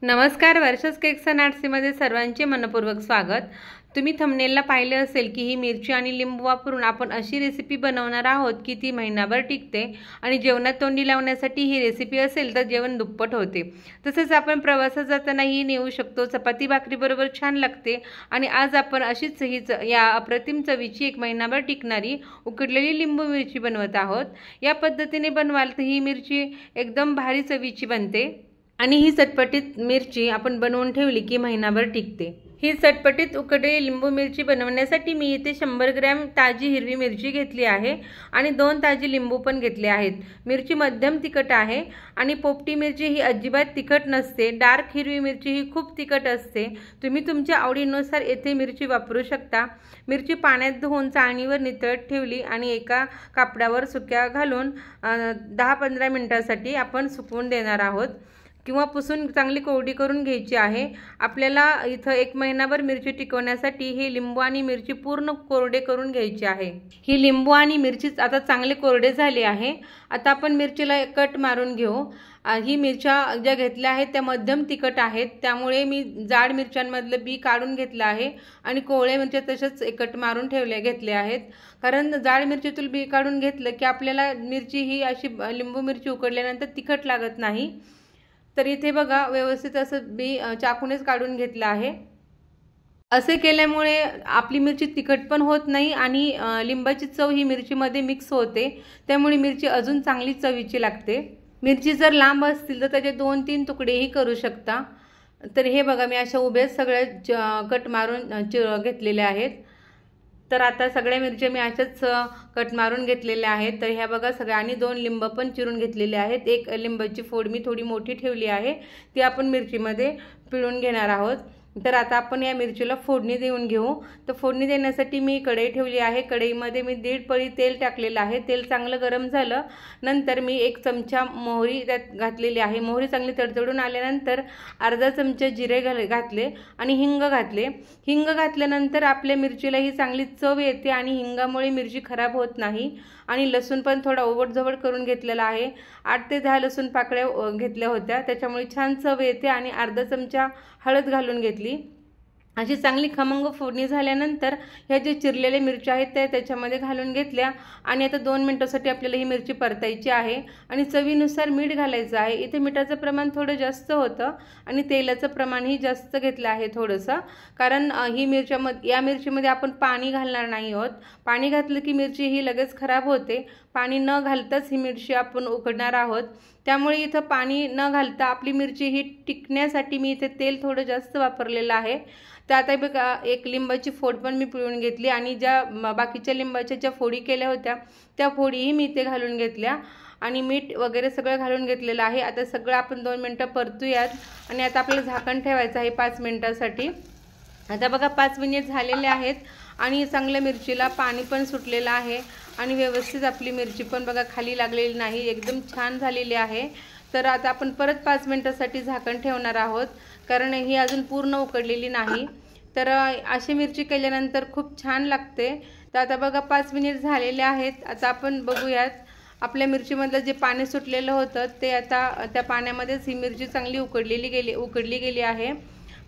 नमस्कार, वर्षास cakes and आर्ट्समध्ये सर्वांचे मनपूर्वक स्वागत। तुम्ही थंबनेलला पाहिले असेल की ही मिरची आणि लिंबू वापरून आपण अशी रेसिपी बनवणार आहोत की ती महिनाभर टिकते आणि जेवणात तोंडी लावण्यासाठी ही रेसिपी असेल तर जेवण दुप्पट होते। तसेच आपण प्रवासात जाताना ही नेऊ शकतो, चपाती भाकरी बरोबर छान लागते। आणि आज आपण अशीच या अप्रतिम चवीची एक महिनाभर टिकणारी उकडलेली लिंबू मिरची बनवत आहोत। या पद्धतीने बनवाल तर ही मिरची एकदम भारी चवीची बनते आणि ही चटपटीत मिरची आपण बनवून ठेवली की महिनाभर टिकते। ही चटपटीत उकडलेली लिंबू मिरची बनवण्यासाठी मी इथे 100 ग्रॅम ताजी हिरवी मिरची घेतली आहे आणि 2 ताजी लिंबू पण घेतले आहेत। मिरची मध्यम तिखट आहे आणि पोपटी मिरची ही अजिबात तिखट नसते। डार्क हिरवी मिरची ही खूप तिखट असते। तुम्ही तुमच्या आवडीनुसार येथे मिरची वापरू शकता। मिरची पाण्यात धुवून चाळणीवर नितळत ठेवली आणि एका कापडावर सुक्या घालून 10-15 मिनिटांसाठी आपण सुकवून देणार आहोत किंवा पुसून चांगली कोरडी करून घ्यायची आहे। आपल्याला इथं 1 महिनाभर मिरची टिकवण्यासाठी हे लिंबू आणि मिरची पूर्ण कोरडे करून घ्यायची आहे। ही लिंबू आणि मिरची आता चांगले कोरडे झाले आहे। आता आपण मिरचीला कट मारून घेऊ। ही मिरच्या ज्या घेतल्या आहेत त्या मध्यम तिखट आहेत, त्यामुळे मी जाड मिरच्यांमधलं बी काढून घेतलं आहे आणि कोवळ्या मिरच्या तशाच कट मारून घेतले आहेत। कारण जाड मिरचीतून बी काढून घेतलं की आपल्याला मिरची ही अशी लिंबू मिरची उकडल्यानंतर तिखट लागत नाही। तर इथे बघा व्यवस्थित असं बी चाकूनेच काढून घेतलं आहे। असे केल्यामुळे आपली मिरची तिखट पण होत नाही आणि लिंबाची चव ही मिरचीमध्ये मिक्स होते, त्यामुळे मिरची अजून चांगली चवीची लागते। मिरची जर लांब असतील तर त्याचे 2-3 तुकडेही करू शकता। तर हे बघा मी अशा उभ्या सगळ्या कट मारून घेतलेले आहेत। तर आता सगळ्या मिरच्या मी अशाच कट मारून घेतलेल्या आहेत। तर ह्या बघा सगळ्या आणि 2 लिंब पण चिरून घेतलेले आहेत। एक लिंबाची फोड मी थोडी मोठी ठेवली आहे, ती आपण मिरचीमध्ये पिळून घेणार आहोत। तर आता आपण या मिरचीला फोडणी देऊन घेऊ। तर फोडणी देण्यासाठी मी कढई ठेवली आहे। कढईमध्ये मी 1.5 पळी तेल टाकलेलं आहे। तेल चांगलं गरम झालं नंतर मी 1 चमचा मोहरी त्यात घातलेली आहे। मोहरी चांगली तडतडून आल्यानंतर अर्धा चमचा जिरे घातले आणि हिंग घातले। हिंग घातल्यानंतर आपल्या मिरचीला ही चांगली चव येते आणि हिंगामुळे मिरची खराब होत नाही। आणि लसूण पण थोडा ओबडधोबड करून घेतलेला आहे। 8 ते 10 लसूण पाकळ्या घेतल्या होत्या, त्याच्यामुळे छान चव येते। आणि अर्धा चमचा हळद घालून घेतली। अशी चांगली खमंग फोडणी झाल्यानंतर ह्या जे चिरलेले मिरच्या आहेत त्या त्याच्यामध्ये घालून घेतल्या आणि आता 2 मिनिटांसाठी आपल्याला ही मिरची परतायची आहे आणि चवीनुसार मीठ घालायचं आहे। इथे मिठाचं प्रमाण थोडं जास्त होतं आणि तेलाचं प्रमाणही जास्त घेतलं आहे थोडंसं, कारण या मिरचीमध्ये आपण पाणी घालणार नाही आहोत। पाणी घातलं की मिरची ही लगेच खराब होते। पाणी न घालताच ही मिरची आपण उकडणार आहोत, त्यामुळे इथं पाणी न घालता आपली मिरची ही टिकण्यासाठी मी इथे तेल थोडं जास्त वापरलेलं आहे। तर आता बघा 1 लिंबाची फोड पण मी पिळून घेतली आणि ज्या बाकीच्या लिंबाच्या ज्या फोडी केल्या होत्या त्या फोडीही मी इथे घालून घेतल्या आणि मीठ वगैरे सगळं घालून घेतलेलं आहे। आता सगळं आपण 2 मिनिटं परतूयात आणि आता आपल्याला झाकण ठेवायचं आहे 5 मिनिटांसाठी। आता बघा 5 मिनिट झालेले आहेत आणि चांगल्या मिरचीला पाणी पण सुटलेलं आहे आणि व्यवस्थित आपली मिरची पण बघा खाली लागलेली नाही, एकदम छान झालेली आहे। तर आता आपण परत 5 मिनिटांसाठी झाकण ठेवणार आहोत, कारण ही अजून पूर्ण उकडलेली नाही। तर अशी मिरची केल्यानंतर खूप छान लागते। तर आता बघा 5 मिनिट झालेले आहेत। आता आपण बघूयात आपल्या मिरचीमधलं जे पाणी सुटलेलं होतं ते आता त्या पाण्यामध्येच ही मिरची चांगली उकडली गेली आहे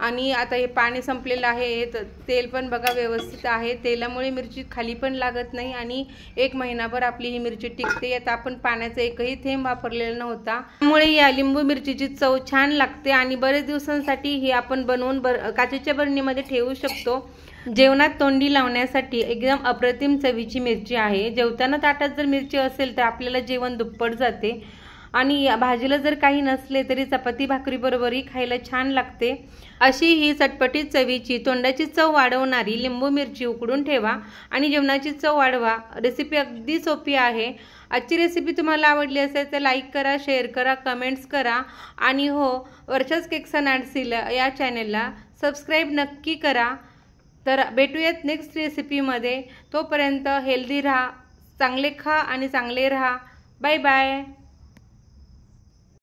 आणि आता हे पाणी संपलेलं आहे। तेल पण बघा व्यवस्थित आहे, तेलामुळे मिरची खाली पण लागत नाही आणि 1 महिनाभर आपली ही मिरची टिकते। आता आपण पाण्याचा एकही थेंब वापरलेला नव्हता, त्यामुळे या लिंबू मिरचीची चव छान लागते आणि बरेच दिवसांसाठी ही आपण बनवून काचेच्या बरणीमध्ये ठेवू शकतो। जेवणात तोंडी लावण्यासाठी एकदम अप्रतिम चवीची मिरची आहे। जेवताना ताटात जर मिरची असेल तर आपल्याला जेवण दुप्पट जाते आणि भाजीला जर काही नसले तरी चपाती भाकरी बरोबरही खायला छान लागते। अशी ही चटपटीत चवीची तोंडाची चव वाढवणारी लिंबू मिरची उकडून ठेवा आणि जेवणाची चव वाढवा। रेसिपी अगदी सोपी आहे। आजची रेसिपी तुम्हाला आवडली असेल तर लाईक करा, शेअर करा, कमेंट्स करा आणि हो, वर्षास केक्स अँड आर्ट्स या चॅनलला सबस्क्राईब नक्की करा। तर भेटूयात नेक्स्ट रेसिपीमध्ये। तोपर्यंत हेल्दी राहा, चांगले खा आणि चांगले राहा। Bye bye.